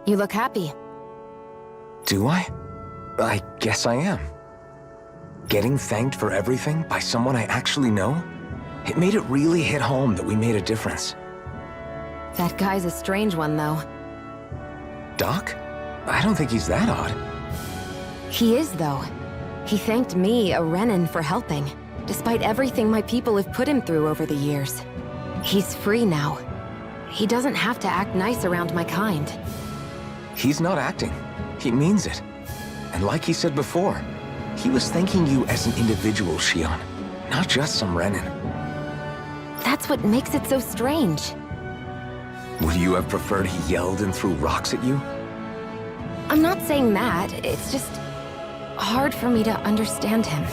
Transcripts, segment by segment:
You look happy. Do I? I guess I am. Getting thanked for everything by someone I actually know? It made it really hit home that we made a difference. That guy's a strange one, though. Doc? I don't think he's that odd. He is, though. He thanked me, a Renin, for helping, despite everything my people have put him through over the years. He's free now. He doesn't have to act nice around my kind. He's not acting. He means it. And like he said before, he was thanking you as an individual, Shion, not just some Renin. That's what makes it so strange. Would you have preferred he yelled and threw rocks at you? I'm not saying that. It's just hard for me to understand him.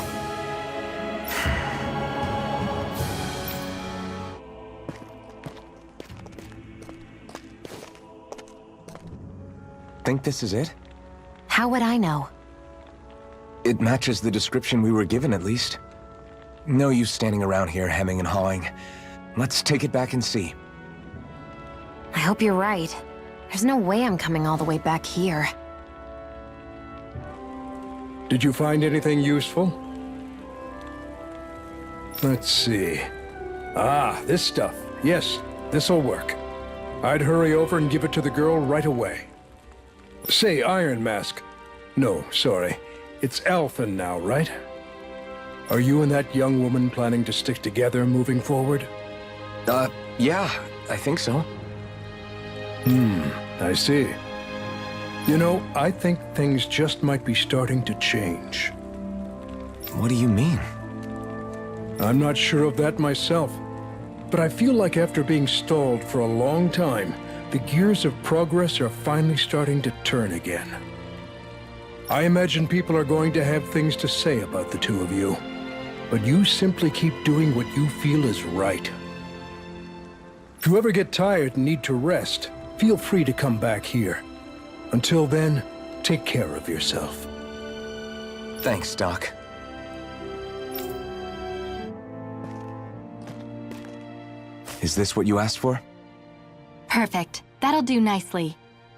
Think this is it? How would I know? It matches the description we were given, at least. No use standing around here hemming and hawing. Let's take it back and see. I hope you're right. There's no way I'm coming all the way back here. Did you find anything useful? Let's see. Ah, this stuff. Yes, this'll work. I'd hurry over and give it to the girl right away. Say, Iron Mask. No, sorry. It's Alphen now, right? Are you and that young woman planning to stick together moving forward? Yeah, I think so. I see. You know, I think things just might be starting to change. What do you mean? I'm not sure of that myself, but I feel like after being stalled for a long time, the gears of progress are finally starting to turn again. I imagine people are going to have things to say about the two of you, but you simply keep doing what you feel is right. If you ever get tired and need to rest, feel free to come back here. Until then, take care of yourself. Thanks, Doc. Is this what you asked for? Perfect. That'll do nicely.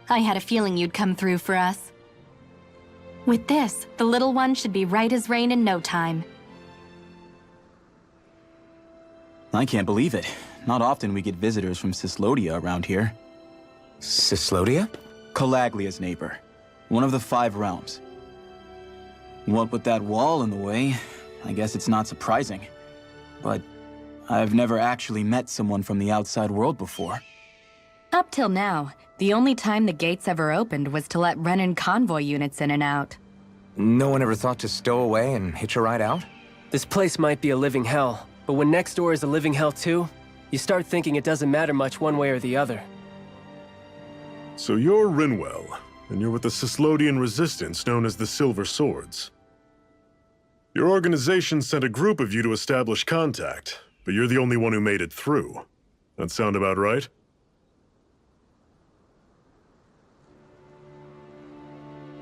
I had a feeling you'd come through for us. With this, the little one should be right as rain in no time. I can't believe it. Not often we get visitors from Cislódia around here. Cislódia? Calaglia's neighbor. One of the 5 realms. What with that wall in the way, I guess it's not surprising. But I've never actually met someone from the outside world before. Up till now, the only time the gates ever opened was to let Renin convoy units in and out. No one ever thought to stow away and hitch a ride out? This place might be a living hell, but when next door is a living hell too, you start thinking it doesn't matter much one way or the other. So you're Rinwell, and you're with the Cislódian resistance known as the Silver Swords. Your organization sent a group of you to establish contact, but you're the only one who made it through. That sound about right?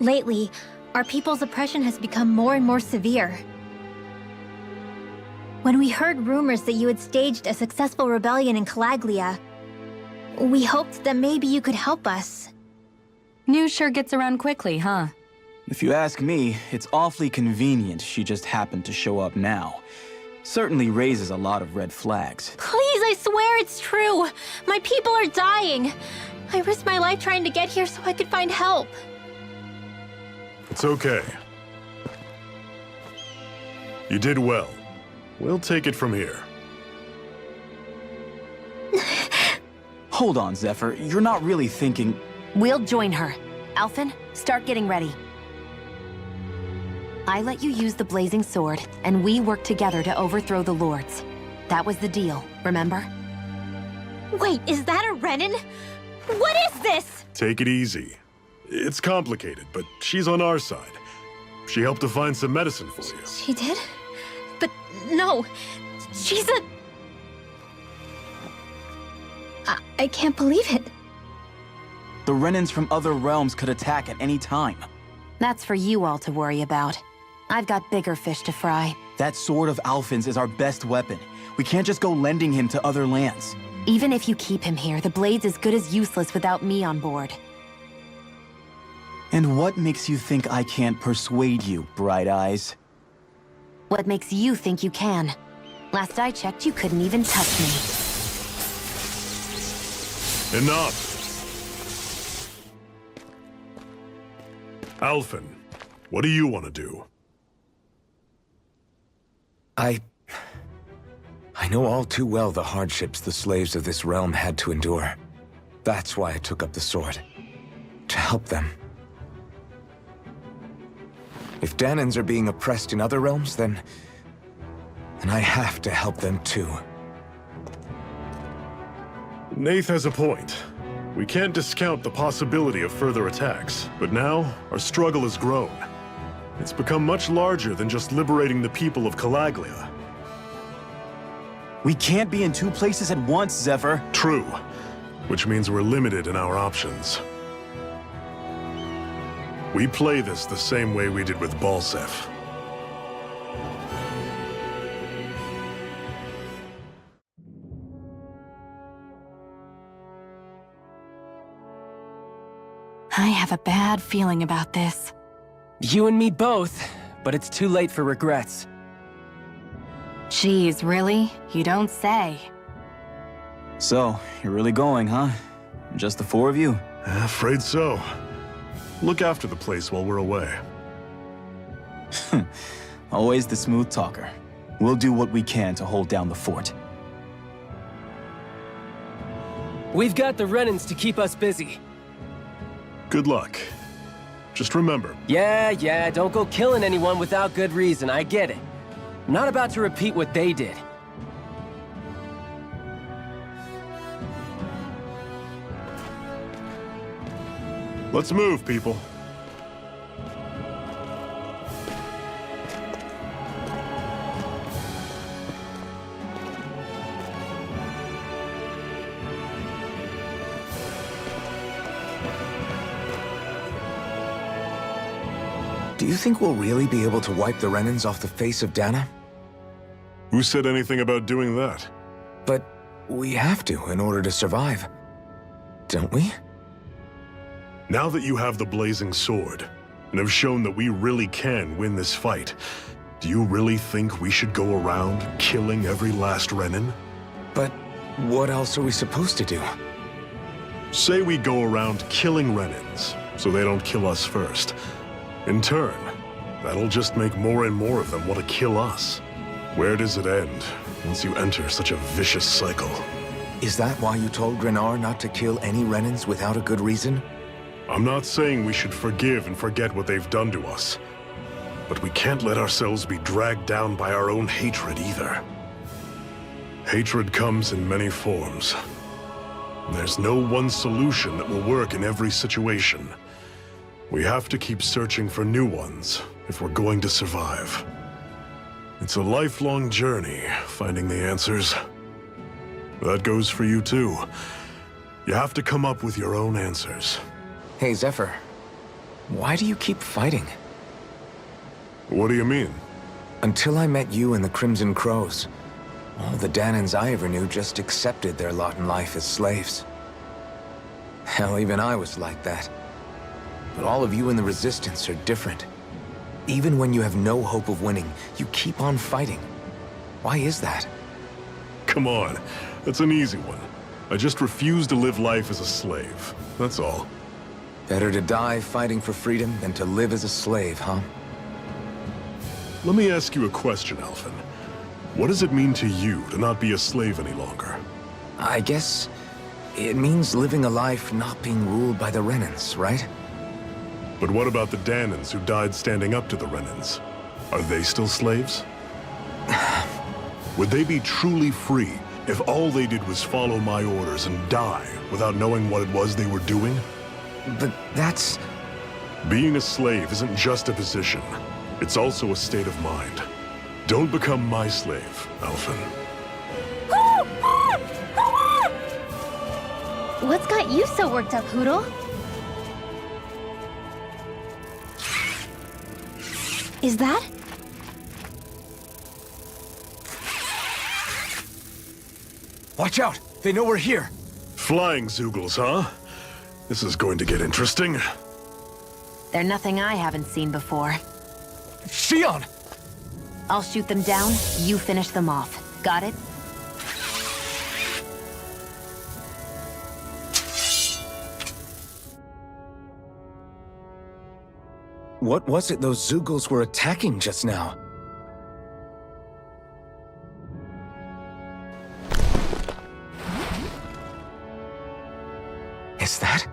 Lately, our people's oppression has become more and more severe. When we heard rumors that you had staged a successful rebellion in Calaglia, we hoped that maybe you could help us. News sure gets around quickly, huh? If you ask me, it's awfully convenient she just happened to show up now. Certainly raises a lot of red flags. Please, I swear it's true! My people are dying! I risked my life trying to get here so I could find help. It's okay. You did well. We'll take it from here. Hold on, Zephyr. You're not really thinking... We'll join her. Alphen, start getting ready. I let you use the blazing sword, and we worked together to overthrow the lords. That was the deal, remember? Wait, is that a Renin? What is this? Take it easy. It's complicated, but she's on our side. She helped to find some medicine for you. She did? But no, she's a... I can't believe it. The Renins from other realms could attack at any time. That's for you all to worry about. I've got bigger fish to fry. That sword of Alphen's is our best weapon. We can't just go lending him to other lands. Even if you keep him here, the blade's as good as useless without me on board. And what makes you think I can't persuade you, Bright Eyes? What makes you think you can? Last I checked, you couldn't even touch me. Enough! Alphen, what do you want to do? I know all too well the hardships the slaves of this realm had to endure. That's why I took up the sword. To help them. If Danans are being oppressed in other realms, then I have to help them too. Nath has a point. We can't discount the possibility of further attacks, but now our struggle has grown. It's become much larger than just liberating the people of Calaglia. We can't be in two places at once, Zephyr. True, which means we're limited in our options. We play this the same way we did with Balsef. I have a bad feeling about this. You and me both, but it's too late for regrets. Geez, really? You don't say. So, you're really going, huh? Just the four of you? Afraid so. Look after the place while we're away. Always the smooth talker. We'll do what we can to hold down the fort. We've got the Renans to keep us busy. Good luck. Just remember. Yeah, don't go killing anyone without good reason, I get it. I'm not about to repeat what they did. Let's move, people. Do you think we'll really be able to wipe the Renans off the face of Dana? Who said anything about doing that? But we have to in order to survive. Don't we? Now that you have the blazing sword, and have shown that we really can win this fight, do you really think we should go around killing every last Renan? But what else are we supposed to do? Say we go around killing Renans, so they don't kill us first. In turn, that'll just make more and more of them want to kill us. Where does it end once you enter such a vicious cycle? Is that why you told Grenar not to kill any Renans without a good reason? I'm not saying we should forgive and forget what they've done to us. But we can't let ourselves be dragged down by our own hatred either. Hatred comes in many forms. There's no one solution that will work in every situation. We have to keep searching for new ones if we're going to survive. It's a lifelong journey, finding the answers. That goes for you too. You have to come up with your own answers. Hey, Zephyr. Why do you keep fighting? What do you mean? Until I met you and the Crimson Crows, all the Danans I ever knew just accepted their lot in life as slaves. Hell, even I was like that. But all of you in the Resistance are different. Even when you have no hope of winning, you keep on fighting. Why is that? Come on, that's an easy one. I just refuse to live life as a slave, that's all. Better to die fighting for freedom than to live as a slave, huh? Let me ask you a question, Alphen. What does it mean to you to not be a slave any longer? I guess it means living a life not being ruled by the Renans, right? But what about the Danans who died standing up to the Renans? Are they still slaves? Would they be truly free if all they did was follow my orders and die without knowing what it was they were doing? But that's... Being a slave isn't just a position. It's also a state of mind. Don't become my slave, Alphen. What's got you so worked up, Hootle? Is that? Watch out! They know we're here! Flying Zoogles, huh? This is going to get interesting. They're nothing I haven't seen before. Shion! I'll shoot them down, you finish them off. Got it? What was it those Zeugles were attacking just now? Is that?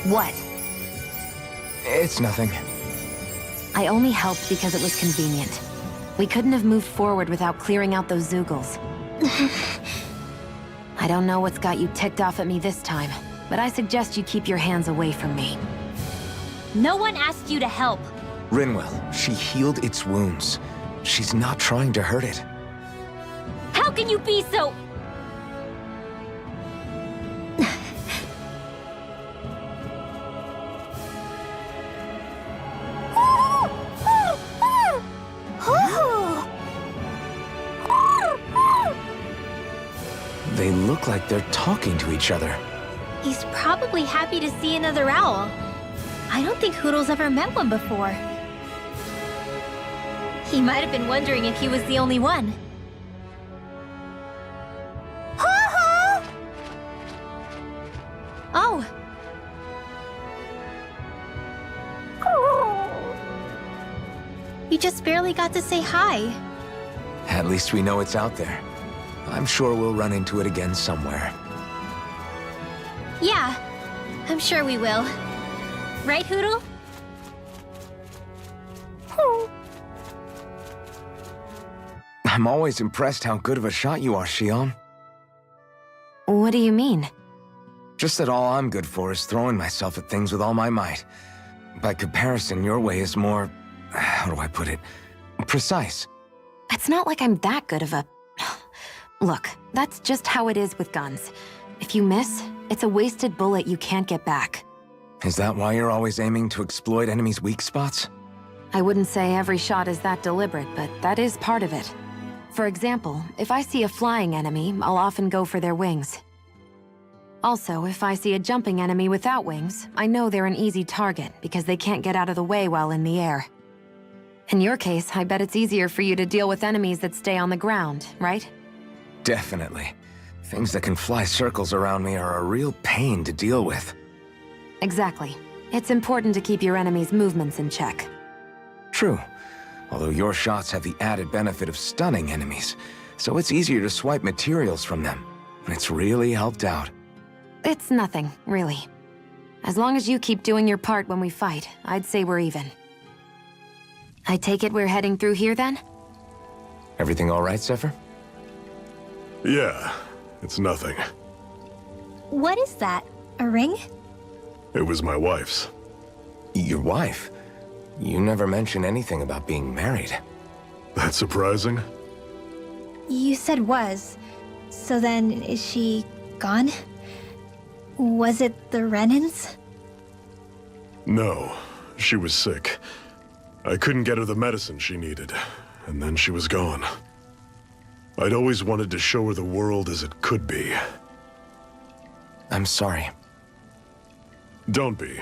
What? It's nothing. I only helped because it was convenient. We couldn't have moved forward without clearing out those Zeugles. I don't know what's got you ticked off at me this time, but I suggest you keep your hands away from me. No one asked you to help. Rinwell, she healed its wounds. She's not trying to hurt it. How can you be so... They look like they're talking to each other. He's probably happy to see another owl. I don't think Hoodle's ever met one before. He might have been wondering if he was the only one. Oh! You just barely got to say hi. At least we know it's out there. I'm sure we'll run into it again somewhere. Yeah, I'm sure we will. Right, Hoodle? I'm always impressed how good of a shot you are, Shion. What do you mean? Just that all I'm good for is throwing myself at things with all my might. By comparison, your way is more... how do I put it? Precise. It's not like I'm that good of a... Look, that's just how it is with guns. If you miss, it's a wasted bullet you can't get back. Is that why you're always aiming to exploit enemies' weak spots? I wouldn't say every shot is that deliberate, but that is part of it. For example, if I see a flying enemy, I'll often go for their wings. Also, if I see a jumping enemy without wings, I know they're an easy target because they can't get out of the way while in the air. In your case, I bet it's easier for you to deal with enemies that stay on the ground, right? Definitely. Things that can fly circles around me are a real pain to deal with. Exactly. It's important to keep your enemy's movements in check. True. Although your shots have the added benefit of stunning enemies, so it's easier to swipe materials from them. It's really helped out. It's nothing, really. As long as you keep doing your part when we fight, I'd say we're even. I take it we're heading through here, then? Everything all right, Zephyr? Yeah, it's nothing. What is that? A ring? It was my wife's. Your wife? You never mentioned anything about being married. That's surprising? You said was. So then, is she gone? Was it the Renans? No, she was sick. I couldn't get her the medicine she needed, and then she was gone. I'd always wanted to show her the world as it could be. I'm sorry. Don't be.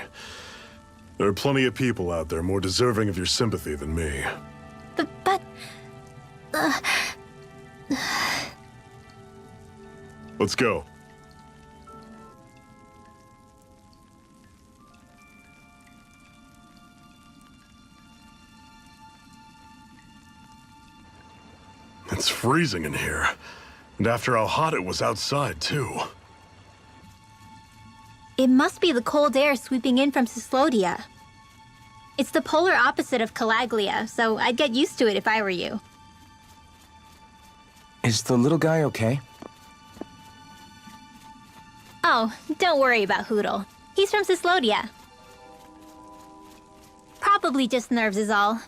There are plenty of people out there more deserving of your sympathy than me. But... Let's go. It's freezing in here. And after how hot it was outside, too. It must be the cold air sweeping in from Cislódia. It's the polar opposite of Calaglia, so I'd get used to it if I were you. Is the little guy okay? Oh, don't worry about Hoodle. He's from Cislódia. Probably just nerves is all.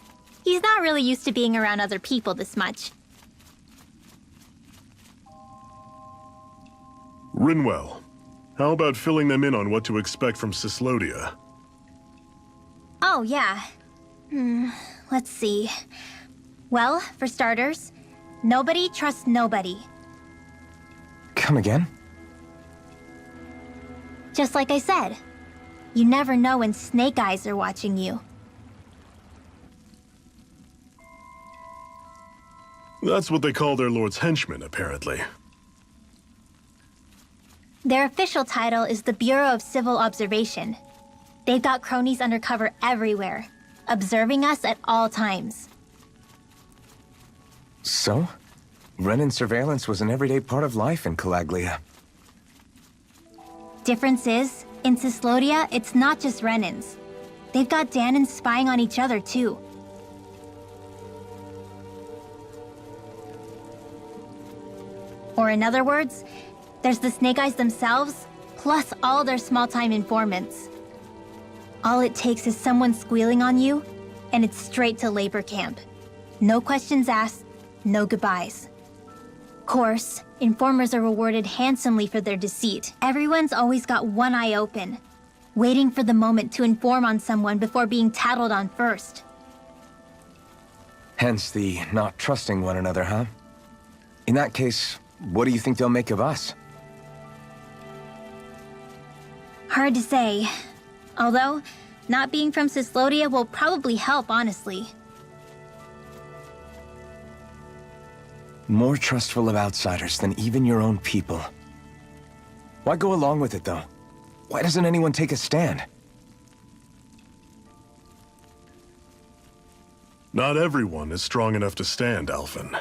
He's not really used to being around other people this much. Rinwell, how about filling them in on what to expect from Cislódia? Oh, yeah. Let's see. Well, for starters, nobody trusts nobody. Come again? Just like I said, you never know when Snake Eyes are watching you. That's what they call their lord's henchmen, apparently. Their official title is the Bureau of Civil Observation. They've got cronies undercover everywhere, observing us at all times. So? Renin surveillance was an everyday part of life in Calaglia. Difference is, in Cislódia, it's not just Renins. They've got Danins spying on each other, too. Or in other words, there's the Snake Eyes themselves, plus all their small-time informants. All it takes is someone squealing on you, and it's straight to labor camp. No questions asked, no goodbyes. Of course, informers are rewarded handsomely for their deceit. Everyone's always got one eye open, waiting for the moment to inform on someone before being tattled on first. Hence the not trusting one another, huh? In that case, what do you think they'll make of us? Hard to say. Although, not being from Cislódia will probably help, honestly. More trustful of outsiders than even your own people. Why go along with it, though? Why doesn't anyone take a stand? Not everyone is strong enough to stand, Alphen.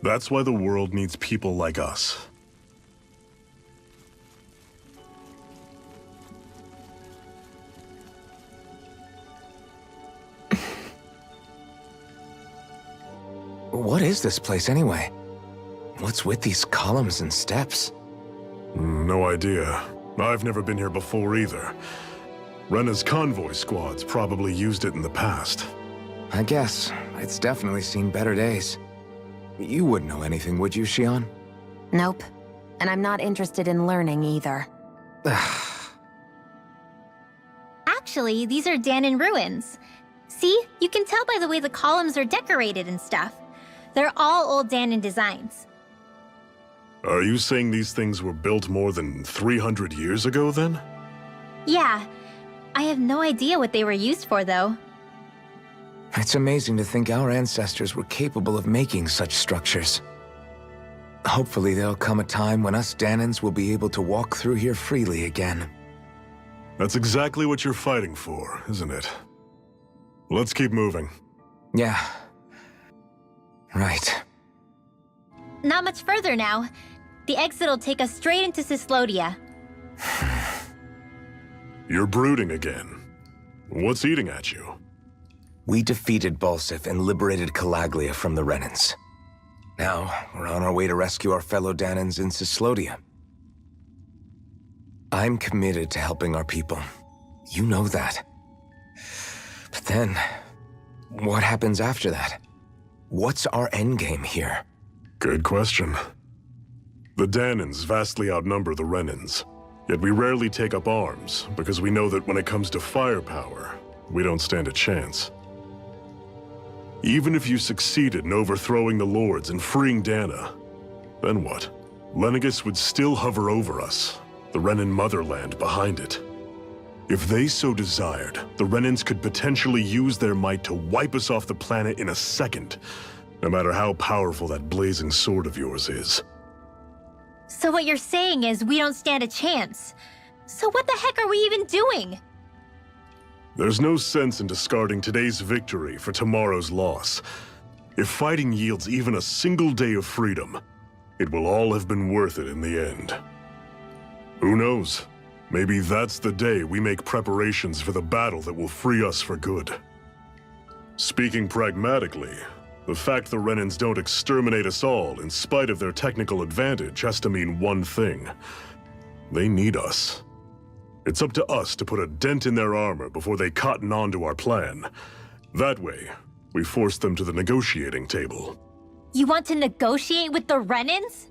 That's why the world needs people like us. What is this place, anyway? What's with these columns and steps? No idea. I've never been here before either. Rena's convoy squads probably used it in the past. I guess. It's definitely seen better days. You wouldn't know anything, would you, Shion? Nope. And I'm not interested in learning either. Actually, these are Danin ruins. See? You can tell by the way the columns are decorated and stuff. They're all old Danin designs. Are you saying these things were built more than 300 years ago, then? Yeah. I have no idea what they were used for, though. It's amazing to think our ancestors were capable of making such structures. Hopefully there'll come a time when us Danins will be able to walk through here freely again. That's exactly what you're fighting for, isn't it? Let's keep moving. Yeah. Right. Not much further now. The exit'll take us straight into Cislódia. You're brooding again. What's eating at you? We defeated Balsif and liberated Calaglia from the Renins. Now, we're on our way to rescue our fellow Danins in Cislódia. I'm committed to helping our people. You know that. But then, what happens after that? What's our endgame here? Good question. The Danins vastly outnumber the Renins, yet we rarely take up arms, because we know that when it comes to firepower, we don't stand a chance. Even if you succeeded in overthrowing the Lords and freeing Dana, then what? Lenegis would still hover over us, the Renin motherland behind it. If they so desired, the Renins could potentially use their might to wipe us off the planet in a second, no matter how powerful that blazing sword of yours is. So what you're saying is we don't stand a chance. So what the heck are we even doing? There's no sense in discarding today's victory for tomorrow's loss. If fighting yields even a single day of freedom, it will all have been worth it in the end. Who knows? Maybe that's the day we make preparations for the battle that will free us for good. Speaking pragmatically, the fact the Renins don't exterminate us all in spite of their technical advantage has to mean one thing. They need us. It's up to us to put a dent in their armor before they cotton on to our plan. That way, we force them to the negotiating table. You want to negotiate with the Renins?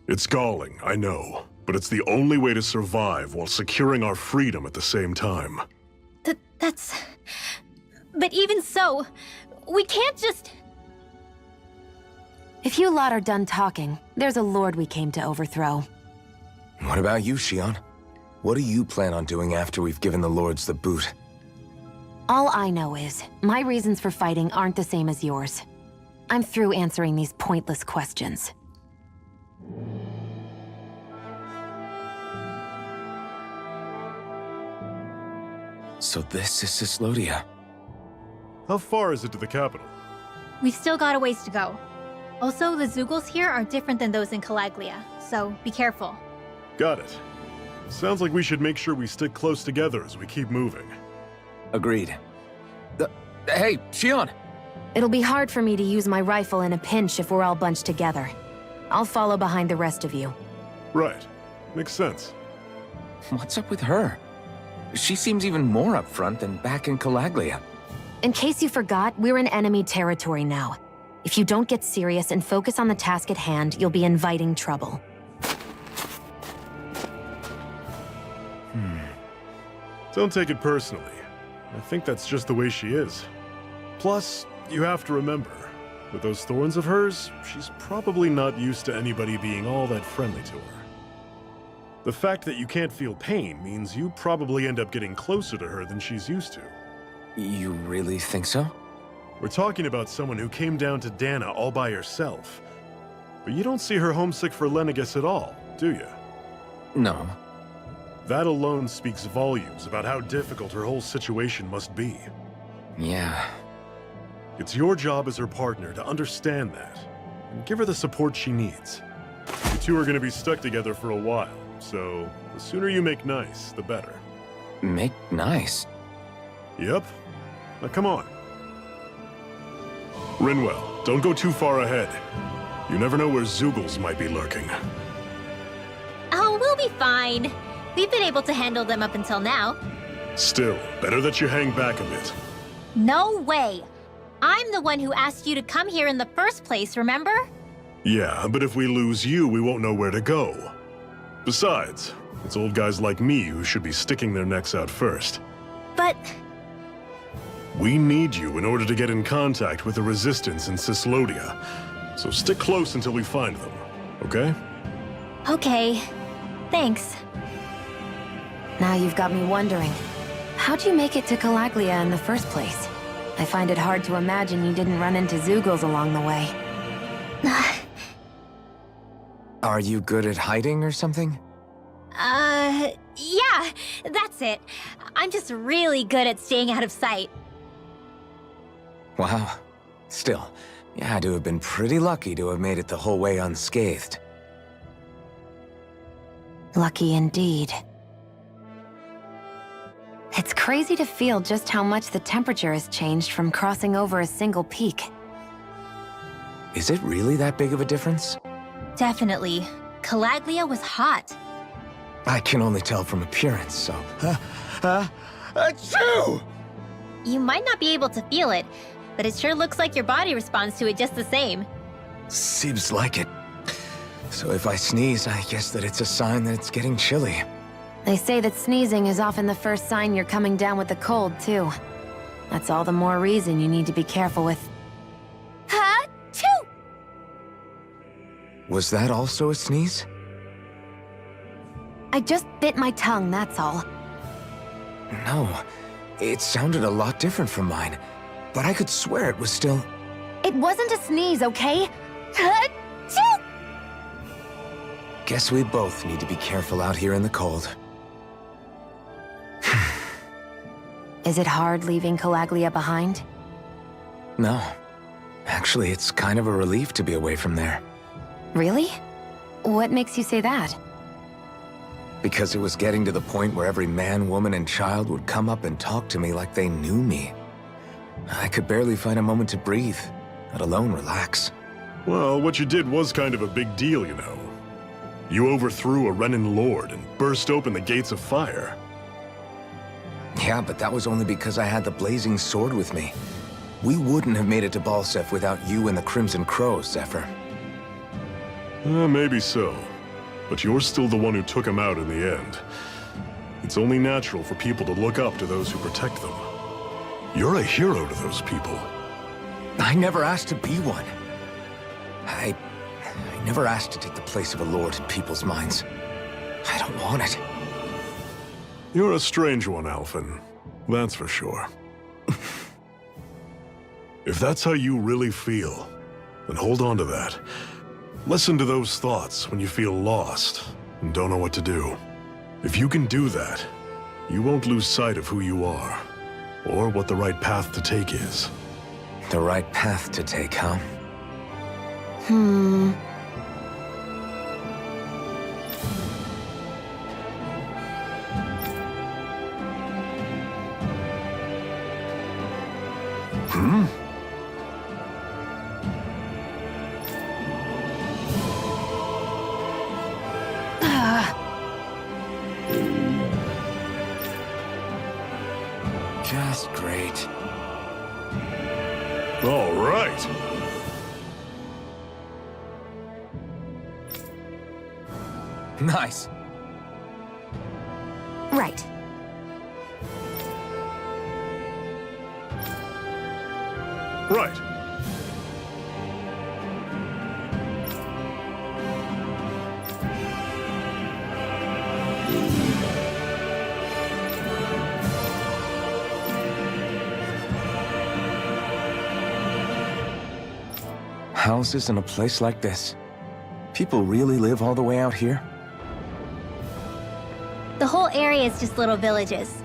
It's galling, I know, but it's the only way to survive while securing our freedom at the same time. That's... But even so, We can't just... If you lot are done talking, there's a lord we came to overthrow. What about you, Shion? What do you plan on doing after we've given the lords the boot? All I know is, my reasons for fighting aren't the same as yours. I'm through answering these pointless questions. So this is Cislódia. How far is it to the capital? We've still got a ways to go. Also, the Zeugles here are different than those in Calaglia, so be careful. Got it. Sounds like we should make sure we stick close together as we keep moving. Agreed. Hey, Shion! It'll be hard for me to use my rifle in a pinch if we're all bunched together. I'll follow behind the rest of you. Right. Makes sense. What's up with her? She seems even more upfront than back in Calaglia. In case you forgot, we're in enemy territory now. If you don't get serious and focus on the task at hand, you'll be inviting trouble. Don't take it personally. I think that's just the way she is. Plus, you have to remember, with those thorns of hers, she's probably not used to anybody being all that friendly to her. The fact that you can't feel pain means you probably end up getting closer to her than she's used to. You really think so? We're talking about someone who came down to Dana all by herself. But you don't see her homesick for Lenegis at all, do you? No. That alone speaks volumes about how difficult her whole situation must be. Yeah. It's your job as her partner to understand that, and give her the support she needs. You two are going to be stuck together for a while, so the sooner you make nice, the better. Make nice? Yep. Now come on. Rinwell, don't go too far ahead. You never know where Zeugles might be lurking. Oh, we'll be fine. We've been able to handle them up until now. Still, better that you hang back a bit. No way! I'm the one who asked you to come here in the first place, remember? Yeah, but if we lose you, we won't know where to go. Besides, it's old guys like me who should be sticking their necks out first. But... We need you in order to get in contact with the Resistance in Cislódia. So stick close until we find them, okay? Okay. Thanks. Now you've got me wondering, how'd you make it to Calaglia in the first place? I find it hard to imagine you didn't run into Zeugles along the way. Are you good at hiding or something? Yeah, that's it. I'm just really good at staying out of sight. Wow. Still, you had to have been pretty lucky to have made it the whole way unscathed. Lucky indeed. It's crazy to feel just how much the temperature has changed from crossing over a single peak. Is it really that big of a difference? Definitely. Calaglia was hot. I can only tell from appearance, so... Achoo! You might not be able to feel it, but it sure looks like your body responds to it just the same. Seems like it. So if I sneeze, I guess that it's a sign that it's getting chilly. They say that sneezing is often the first sign you're coming down with the cold, too. That's all the more reason you need to be careful with... Ha-choo! Was that also a sneeze? I just bit my tongue, that's all. No, it sounded a lot different from mine, but I could swear it was still... It wasn't a sneeze, okay? Ha-choo! Guess we both need to be careful out here in the cold. Is it hard leaving Calaglia behind? No. Actually, it's kind of a relief to be away from there. Really? What makes you say that? Because it was getting to the point where every man, woman, and child would come up and talk to me like they knew me. I could barely find a moment to breathe, let alone relax. Well, what you did was kind of a big deal, you know. You overthrew a Renin lord and burst open the gates of fire. Yeah, but that was only because I had the blazing sword with me. We wouldn't have made it to Balsef without you and the Crimson Crows, Zephyr. Maybe so. But you're still the one who took him out in the end. It's only natural for people to look up to those who protect them. You're a hero to those people. I never asked to be one. I never asked to take the place of a lord in people's minds. I don't want it. You're a strange one, Alphen. That's for sure. If that's how you really feel, then hold on to that. Listen to those thoughts when you feel lost and don't know what to do. If you can do that, you won't lose sight of who you are, or what the right path to take is. The right path to take, huh? Just great. All right. Nice. Right. Right. Houses in a place like this? People really live all the way out here? The whole area is just little villages.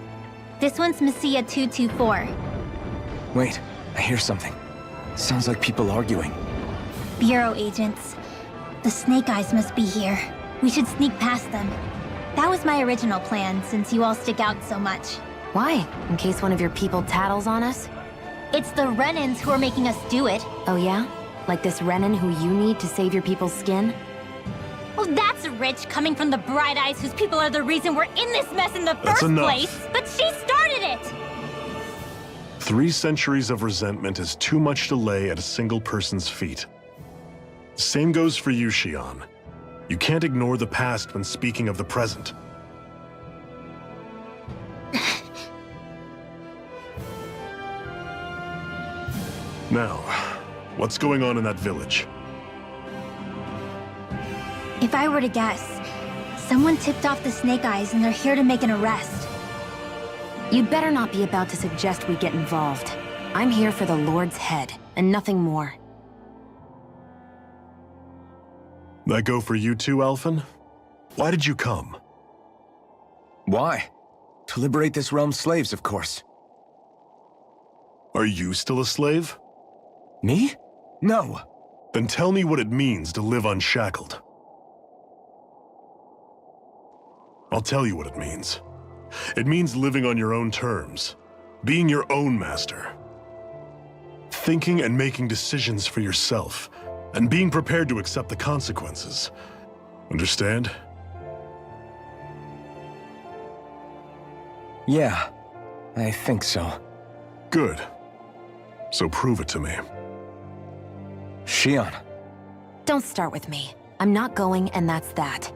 This one's Messiah 224. Wait, I hear something. Sounds like people arguing. Bureau agents. The Snake Eyes must be here. We should sneak past them. That was my original plan, since you all stick out so much. Why? In case one of your people tattles on us? It's the Renans who are making us do it. Oh yeah? Like this Renan who you need to save your people's skin? Well, that's rich coming from the Bright Eyes whose people are the reason we're in this mess in the That's first enough. place. But she started it! 3 centuries of resentment is too much to lay at a single person's feet. Same goes for you, Xion. You can't ignore the past when speaking of the present. Now, what's going on in that village? If I were to guess, someone tipped off the Snake Eyes and they're here to make an arrest. You'd better not be about to suggest we get involved. I'm here for the Lord's head, and nothing more. That go for you too, Alphen? Why did you come? Why? To liberate this realm's slaves, of course. Are you still a slave? Me? No. Then tell me what it means to live unshackled. I'll tell you what it means. It means living on your own terms, being your own master. Thinking and making decisions for yourself, and being prepared to accept the consequences. Understand? Yeah, I think so. Good. So prove it to me. Xion. Don't start with me. I'm not going, and that's that.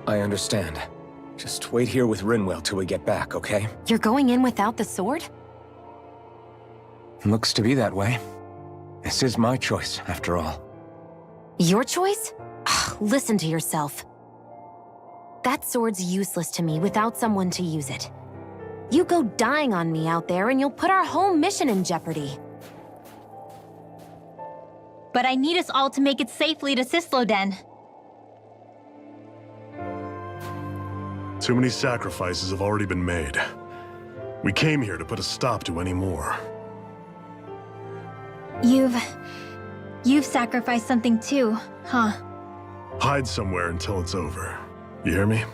I understand. Just wait here with Rinwell till we get back, okay? You're going in without the sword? Looks to be that way. This is my choice, after all. Your choice? Listen to yourself. That sword's useless to me without someone to use it. You go dying on me out there and you'll put our whole mission in jeopardy. But I need us all to make it safely to Cislódia. Too many sacrifices have already been made. We came here to put a stop to any more. You've sacrificed something too, huh? Hide somewhere until it's over. You hear me?